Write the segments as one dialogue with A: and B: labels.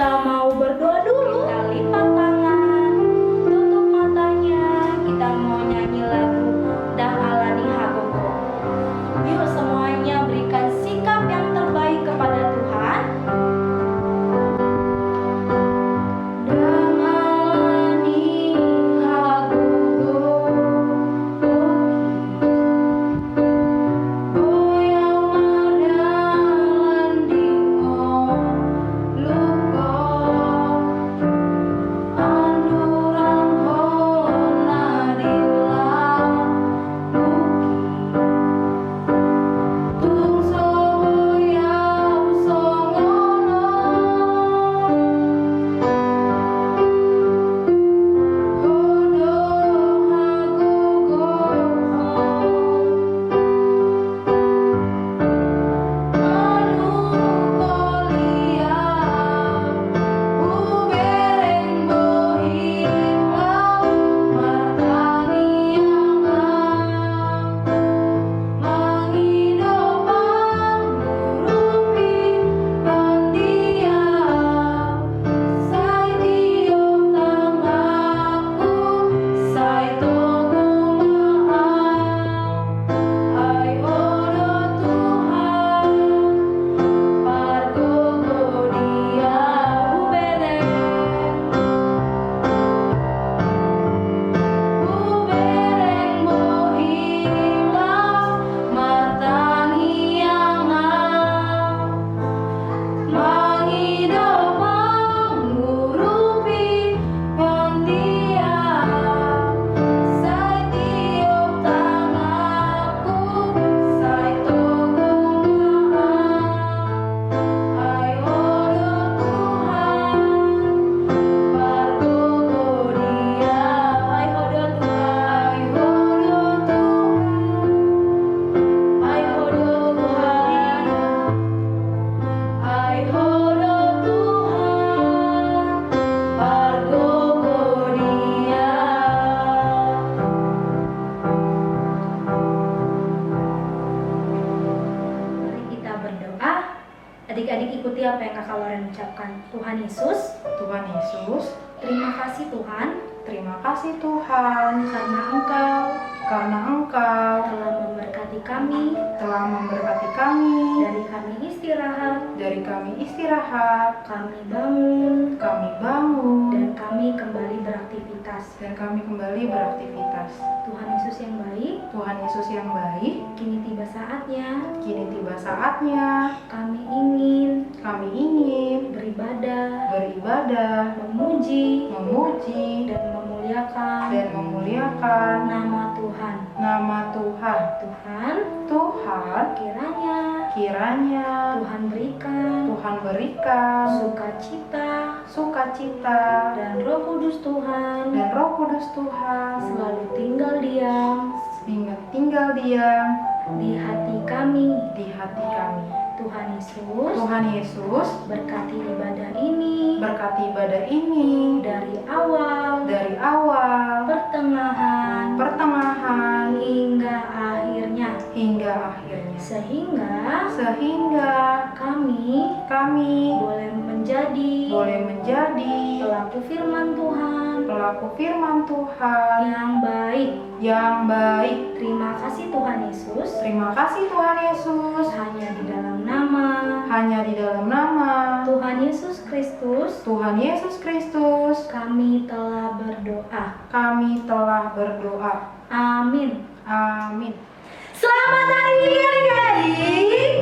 A: Kita mau berdoa dulu. Kita lipat tangan, tutup matanya. Kita mau nyanyi lagu Dang Alani Hagogo. Yuk semuanya berikan sikap yang terbaik kepada Tuhan. Dang Alani Hagogo, goyang madalan dingo luko, andurang hona dilang luki, tung soboyang songono, hodo hagogo, anu kolia ubereng bohilang martaniangan mangidopang murupi landia sai tiup tanganku sai togumaan ai odo Tuhan pargogo dia ubereng bohilang martaniangan mangidopang murupi landia sai tiup tanganku sai togumaan ai odo Tuhan pargogo dia ai odo Tuhan ai odo Tuhan ai odo Tuhan pargogo dia. Mari kita berdoa. Adik-adik ikuti apa yang Kakak Loren ucapkan. Tuhan Yesus,
B: Tuhan Yesus,
A: terima kasih Tuhan
B: terima kasih Tuhan
A: karena Engkau
B: karena Engkau
A: telah memberkati kami
B: telah memberkati kami
A: dari kami istirahat, kami bangun, dan kami kembali beraktivitas. Tuhan Yesus yang baik,
B: Tuhan Yesus yang baik,
A: kini tiba
B: saatnya
A: kami ingin
B: kami ingin
A: beribadah, memuji, dan memuliakan
B: nama Tuhan. Tuhan, kiranya
A: Tuhan berikan
B: sukacita
A: dan Roh Kudus Tuhan
B: selalu
A: tinggal diam di hati kami. Tuhan Yesus, berkati ibadah ini dari awal, pertengahan hingga akhirnya, sehingga kami boleh menjadi pelaku firman Tuhan yang baik. Terima kasih Tuhan Yesus. Hanya di dalam nama Tuhan Yesus Kristus kami telah berdoa. Amin. Selamat hari ini adik-adik.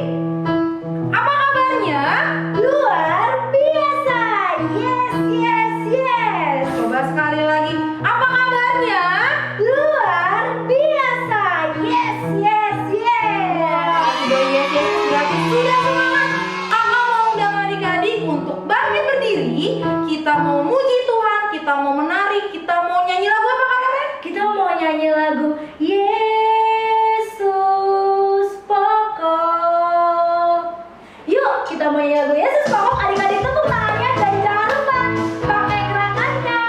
A: Apa kabarnya? Luar biasa. Yes.
B: Coba sekali lagi, apa kabarnya?
A: Luar biasa. Yes.
B: Sudah yes, berarti sudah semangat. Kakak mau undang adik-adik untuk bangkit berdiri. Kita mau muji Tuhan, kita mau menari, kita mau nyanyi lagu apa Kak Karen?
A: Kita mau nyanyi lagu Yesus pokok. Yuk kita mau nyanyi lagu Yesus pokok. Adik-adik tepuk tangannya dan jangan lupa pakai gerakannya.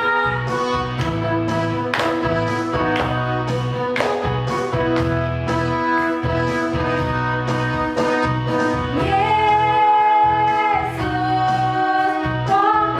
A: Yesus pokok.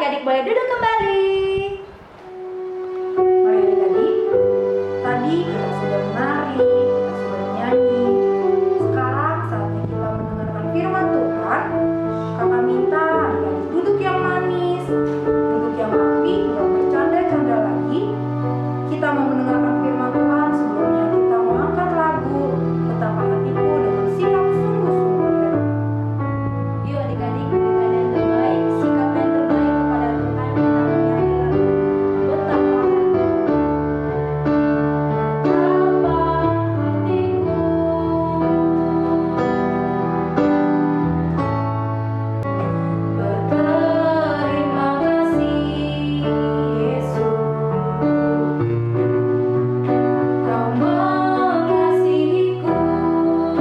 A: adik-adik boleh duduk kembali.
B: Mari adik-adik, tadi kita sudah menari, kita sudah menyanyi. Sekarang saatnya kita mendengarkan firman Tuhan. Kakak minta adik-adik duduk yang manis, duduk yang rapi, gak bercanda-canda lagi. Kita mau mendengarkan firman Tuhan. Sebelumnya kita mau angkat lagu Betapa Hatiku dengan sikap sungguh-sungguh.
A: Yuk adik-adik, berikan yang terbaik, sikap yang terbaik kepada Tuhan. Kita menyanyi lagu Betapa Hatiku. Betapa hatiku berterima kasih Yesus, Kau mengasihiku, Kau memilikiku. Hanya ini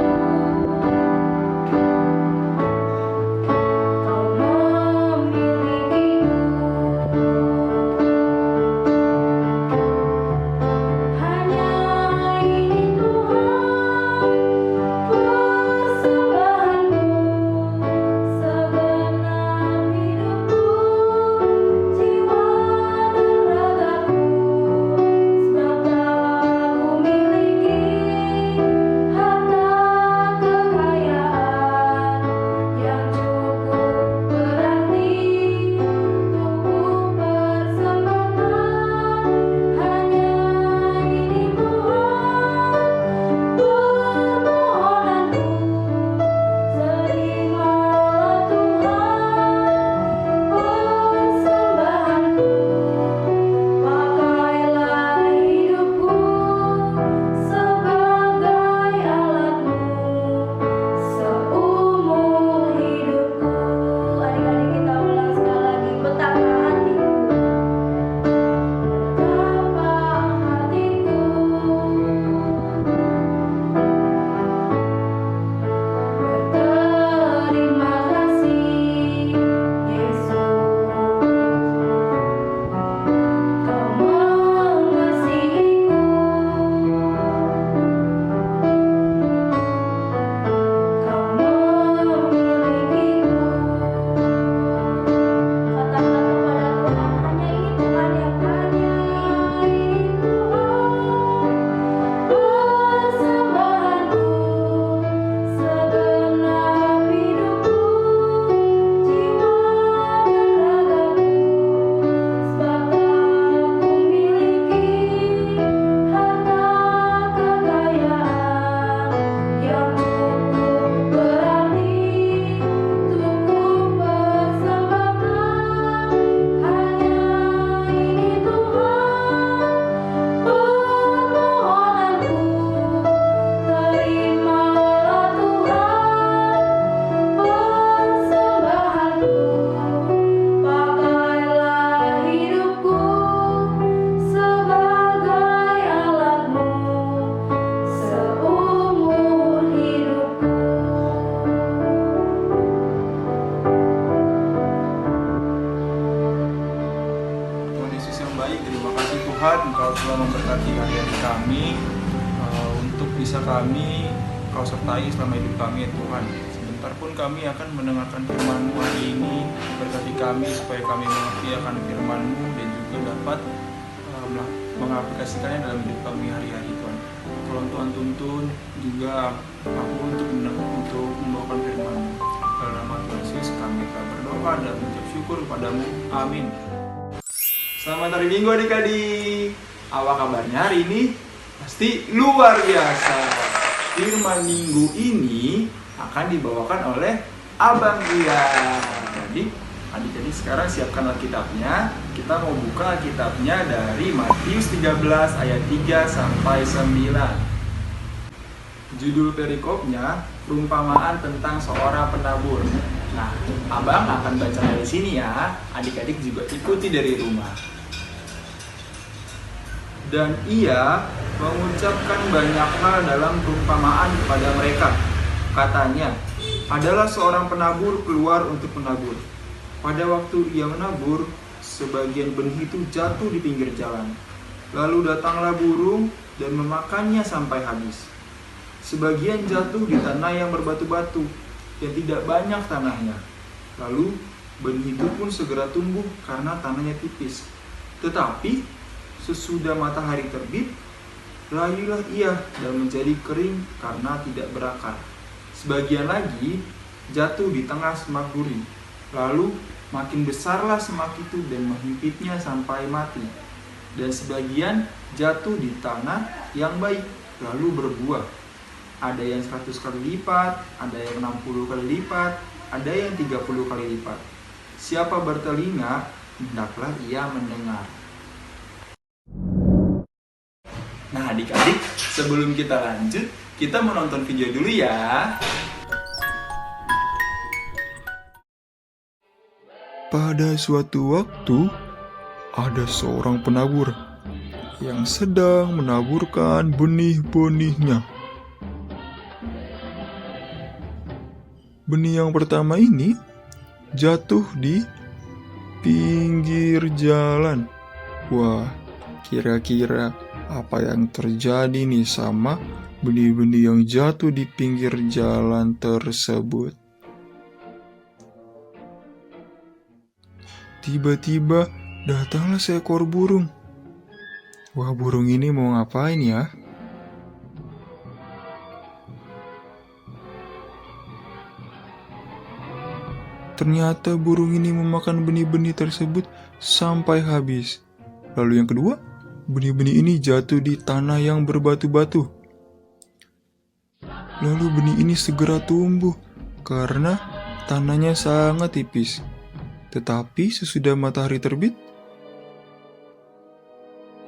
A: Tuhan persembahanku, segenap hidupku, jiwa dan ragaku. Sebab Kau miliki harta kekayaan yang cukup berarti untuk persembahkan. Hanya ini Tuhan permohonanku, terimalah Tuhan persembahanku. Pakailah hidupku sebagai alat-Mu seumur hidupku. Adik-adik kita ulang sekali lagi. Betapa hatiku, betapa hatiku berterima kasih Yesus, Kau mengasihiku, Kau memilikiku. Katakan kepada Tuhan, hanya ini Tuhan, yang hanya ini Tuhan persembahanku, segenap hidupku, jiwa dan ragaku. Sebab Kau miliki harta kekayaan yang cukup berarti untuk persembahkan. Hanya ini Tuhan permohonanku, terimalah Tuhan persembahanku. Pakailah hidupku sebagai alat-Mu seumur hidupku.
C: Tuhan Yesus yang baik, terima kasih Tuhan Engkau telah memberkati hari-hari kami, untuk bisa kami Kau sertai selama hidup kami ya Tuhan. Sebentar pun kami akan mendengarkan firman-Mu hari ini. Berkati kami supaya kami mengerti akan firman-Mu dan juga dapat mengaplikasikannya dalam hidup kami hari-hari Tuhan. Tolong Tuhan tuntun juga aku untuk membawakan firman-Mu. Dalam nama Tuhan Yesus kami telah berdoa dan mengucap syukur kepadamu. Amin. Selamat hari Minggu adik-adik. Apa kabarnya hari ini? Pasti luar biasa. Firman Minggu ini akan dibawakan oleh Abang Ria. Jadi adik-adik sekarang siapkan Alkitabnya. Kita mau buka Alkitabnya dari Matius 13 ayat 3 sampai 9. Judul perikopnya perumpamaan tentang seorang penabur. Nah, Abang akan baca dari sini ya. Adik-adik juga ikuti dari rumah. Dan ia mengucapkan banyak hal dalam perumpamaan kepada mereka. Katanya, adalah seorang penabur keluar untuk menabur. Pada waktu ia menabur, sebagian benih itu jatuh di pinggir jalan. Lalu datanglah burung dan memakannya sampai habis. Sebagian jatuh di tanah yang berbatu-batu, yang tidak banyak tanahnya. Lalu benih itu pun segera tumbuh karena tanahnya tipis. Tetapi sesudah matahari terbit, layulah ia dan menjadi kering karena tidak berakar. Sebagian lagi jatuh di tengah semak duri, lalu makin besarlah semak itu dan menghimpitnya sampai mati. Dan sebagian jatuh di tanah yang baik, lalu berbuah. Ada yang 100 kali lipat, ada yang 60 kali lipat, ada yang 30 kali lipat. Siapa bertelinga, hendaklah ia mendengar. Nah adik-adik, sebelum kita lanjut, kita menonton video dulu ya. Pada suatu waktu, ada seorang penabur yang sedang menaburkan benih-benihnya. Benih yang pertama ini jatuh di pinggir jalan. Wah, kira-kira apa yang terjadi nih sama benih-benih yang jatuh di pinggir jalan tersebut? Tiba-tiba datanglah seekor burung. Wah, burung ini mau ngapain ya? Ternyata burung ini memakan benih-benih tersebut sampai habis. Lalu yang kedua, benih-benih ini jatuh di tanah yang berbatu-batu. Lalu benih ini segera tumbuh karena tanahnya sangat tipis. Tetapi sesudah matahari terbit,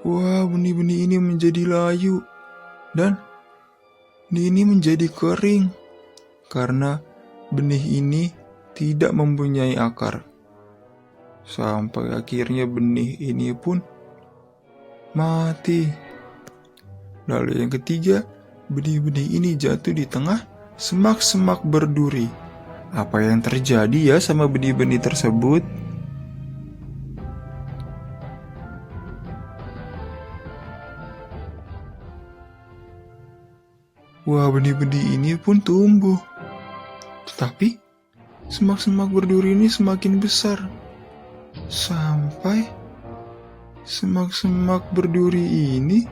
C: wah, benih-benih ini menjadi layu dan benih ini menjadi kering karena benih ini tidak mempunyai akar. Sampai akhirnya benih ini pun mati. Lalu yang ketiga, benih-benih ini jatuh di tengah semak-semak berduri. Apa yang terjadi ya sama benih-benih tersebut? Wah, benih-benih ini pun tumbuh. Tetapi semak-semak berduri ini semakin besar. Sampai semak-semak berduri ini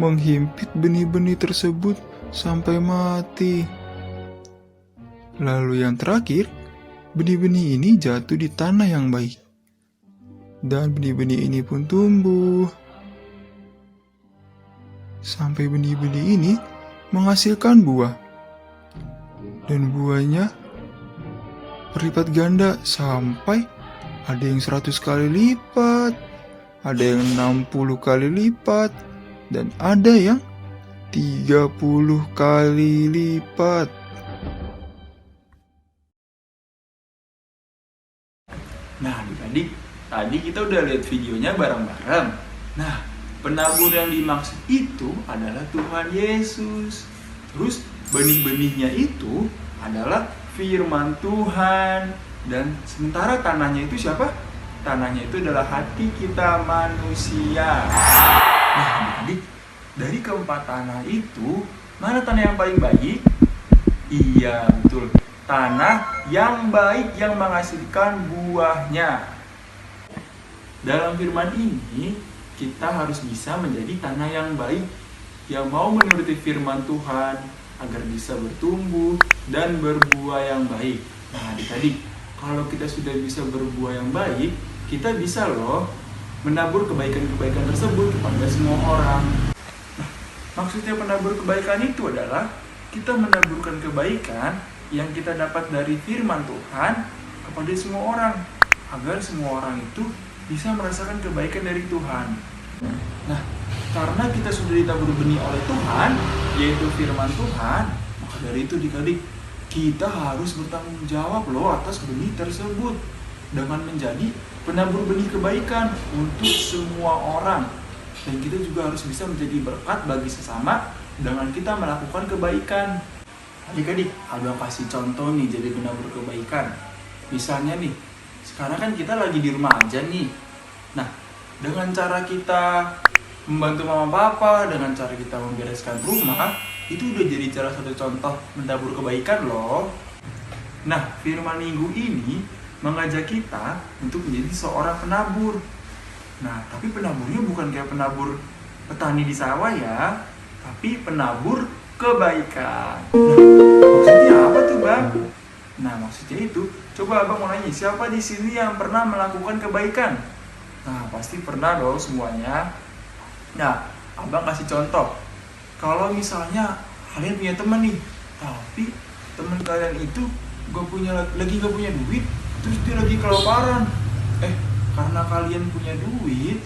C: menghimpit benih-benih tersebut sampai mati. Lalu yang terakhir, benih-benih ini jatuh di tanah yang baik. Dan benih-benih ini pun tumbuh. Sampai benih-benih ini menghasilkan buah. Dan buahnya berlipat ganda sampai ada yang 100 kali lipat, ada yang 60 kali lipat, dan ada yang 30 kali lipat. Nah adik-adik, tadi kita udah lihat videonya bareng-bareng. Nah, penabur yang dimaksud itu adalah Tuhan Yesus. Terus benih-benihnya itu adalah firman Tuhan. Dan sementara tanahnya itu siapa? Tanahnya itu adalah hati kita manusia. Nah adik-adik, dari keempat tanah itu, mana tanah yang paling baik? Iya, betul. Tanah yang baik yang menghasilkan buahnya. Dalam firman ini, kita harus bisa menjadi tanah yang baik, yang mau menuruti firman Tuhan, agar bisa bertumbuh dan berbuah yang baik. Nah adik-adik, kalau kita sudah bisa berbuah yang baik, kita bisa loh menabur kebaikan-kebaikan tersebut kepada semua orang. Nah, maksudnya menabur kebaikan itu adalah kita menaburkan kebaikan yang kita dapat dari firman Tuhan kepada semua orang, agar semua orang itu bisa merasakan kebaikan dari Tuhan. Nah, karena kita sudah ditabur benih oleh Tuhan, yaitu firman Tuhan, maka dari itu adik-adik, kita harus bertanggung jawab loh atas benih tersebut dengan menjadi penabur benih kebaikan untuk semua orang. Dan kita juga harus bisa menjadi berkat bagi sesama dengan kita melakukan kebaikan. Adik-adik, abang kasih contoh nih jadi penabur kebaikan. Misalnya nih, sekarang kan kita lagi di rumah aja nih. Nah, dengan cara kita membantu mama papa, dengan cara kita membereskan rumah, itu udah jadi salah satu contoh menabur kebaikan loh. Nah, firman minggu ini mengajak kita untuk menjadi seorang penabur. Nah, tapi penaburnya bukan kayak penabur petani di sawah ya, tapi penabur kebaikan. Nah, maksudnya apa tuh, Bang? Nah, maksudnya itu, coba Abang mau nanya, siapa di sini yang pernah melakukan kebaikan? Nah, pasti pernah dong semuanya. Nah, Abang kasih contoh. Kalau misalnya kalian punya teman nih, tapi teman kalian itu lagi gak punya duit, terus dia lagi kelaparan. Karena kalian punya duit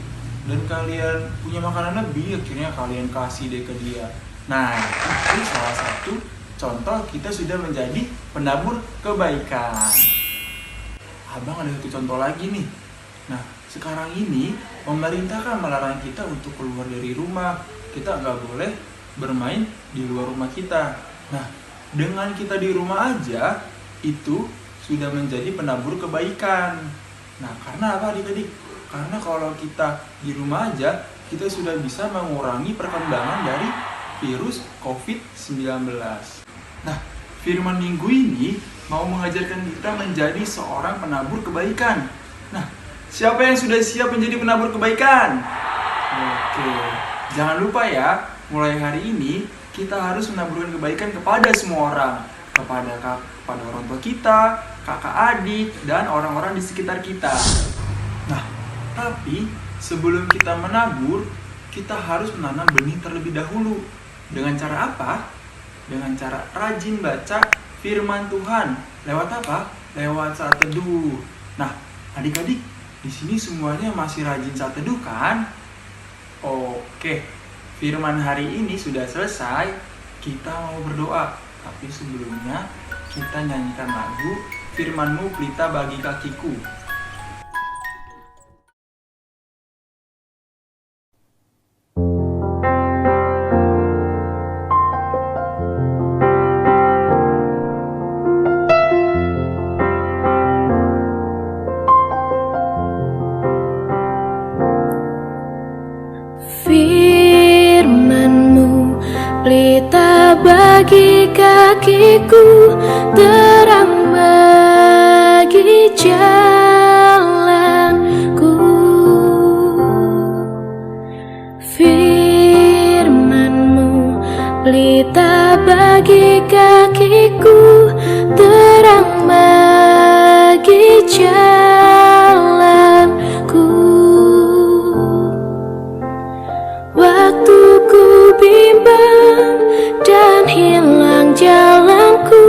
C: dan kalian punya makanan lebih, akhirnya kalian kasih deh ke dia. Nah, itu salah satu contoh kita sudah menjadi penabur kebaikan. Abang ada satu contoh lagi nih. Nah, sekarang ini pemerintah kan melarang kita untuk keluar dari rumah. Kita nggak boleh bermain di luar rumah kita. Nah, dengan kita di rumah aja, itu sudah menjadi penabur kebaikan. Nah, karena apa adik-adik? Karena kalau kita di rumah aja, kita sudah bisa mengurangi perkembangan dari virus COVID-19. Nah, firman minggu ini mau mengajarkan kita menjadi seorang penabur kebaikan. Nah, siapa yang sudah siap menjadi penabur kebaikan? Oke, jangan lupa ya, mulai hari ini kita harus menaburkan kebaikan kepada semua orang. Kepada orang tua kita, kakak adik, dan orang-orang di sekitar kita. Nah, tapi sebelum kita menabur, kita harus menanam benih terlebih dahulu. Dengan cara apa? Dengan cara rajin baca firman Tuhan. Lewat apa? Lewat saat teduh. Nah, adik-adik, di sini semuanya masih rajin saat teduh kan? Oke, firman hari ini sudah selesai. Kita mau berdoa. Tapi sebelumnya, kita nyanyikan lagu Firman-Mu Pelita Bagi Kakiku.
D: Firman-Mu pelita bagi kakiku, terang bagi jalanku. Firman-Mu pelita bagi kakiku, terang bagi jalanku. Waktu ku bimbang dan hilang jalanku,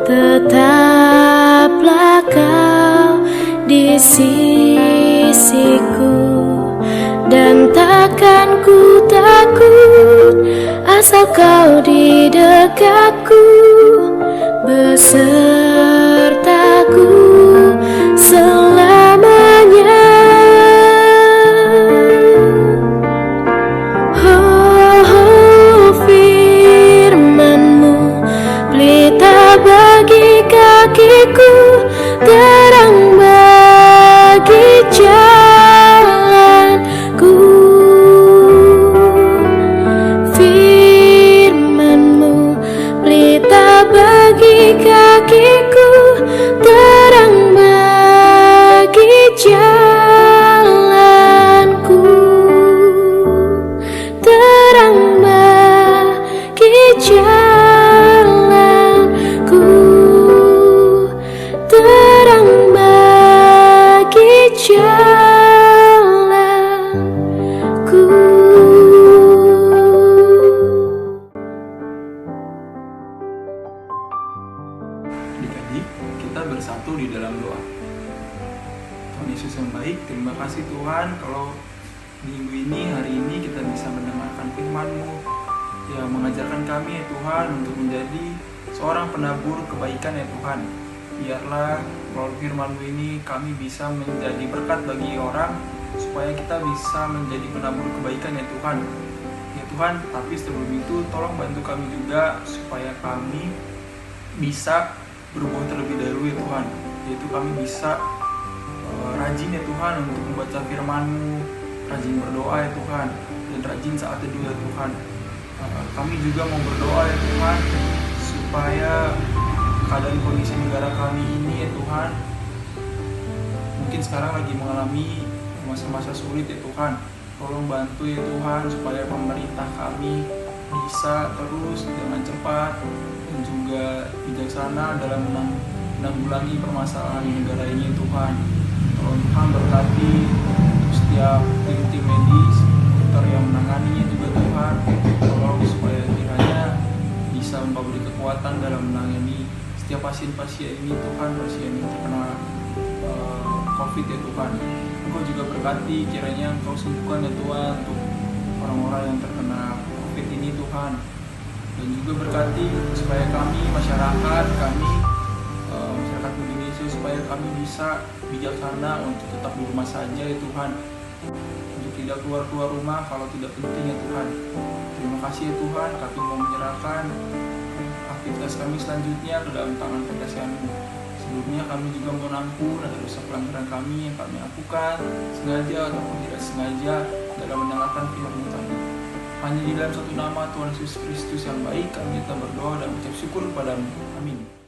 D: tetaplah Kau di sisiku. Dan takkan ku takut, asal Kau di dekatku, besertaku selamanya. Bagi kakiku, terang bagi jalanku. Firman-Mu pelita bagi kakiku, terang bagi jalanku. Terang bagi jalanku. Terang bagi jalanku.
C: Adik-adik, kita bersatu di dalam doa. Tuhan Yesus yang baik, terima kasih Tuhan kalau minggu ini, hari ini kita bisa mendengarkan firman-Mu yang mengajarkan kami ya Tuhan untuk menjadi seorang penabur kebaikan ya Tuhan. Biarlah melalui firman-Mu ini kami bisa menjadi berkat bagi orang, supaya kita bisa menjadi penabur kebaikan ya Tuhan. Ya Tuhan, tapi sebelum itu tolong bantu kami juga supaya kami bisa berbuat terlebih dahulu ya Tuhan. Yaitu kami bisa rajin ya Tuhan untuk membaca firman-Mu, rajin berdoa ya Tuhan, dan rajin saat teduh ya Tuhan. Kami juga mau berdoa ya Tuhan, supaya keadaan kondisi negara kami ini ya Tuhan mungkin sekarang lagi mengalami masa-masa sulit ya Tuhan. Tolong bantu ya Tuhan supaya pemerintah kami bisa terus dengan cepat dan juga bijaksana dalam menanggulangi permasalahan negara ini Tuhan. Tolong Tuhan berkati setiap tim-tim medis, dokter yang menanganinya juga Tuhan. Tolong supaya kiranya bisa memberi kekuatan dalam menangani setiap pasien-pasien ini Tuhan, pasien yang terkena COVID ya Tuhan. Engkau juga berkati kiranya Engkau sembuhkan ya Tuhan untuk orang-orang yang terkena COVID ini Tuhan. Dan juga berkati supaya kami masyarakat Indonesia supaya kami bisa bijaksana untuk tetap di rumah saja ya Tuhan, untuk tidak keluar rumah kalau tidak penting ya Tuhan. Terima kasih ya Tuhan, kami mau menyerahkan aktivitas kami selanjutnya ke dalam tangan pengasihan-Mu. Sebelumnya kami juga mau ampun atas dosa pelanggaran kami yang kami lakukan sengaja ataupun tidak sengaja dalam mendengarkan firman-Mu tadi. Hanya di dalam satu nama Tuhan Yesus Kristus yang baik kami tetap berdoa dan mengucap syukur kepada-Mu. Amin.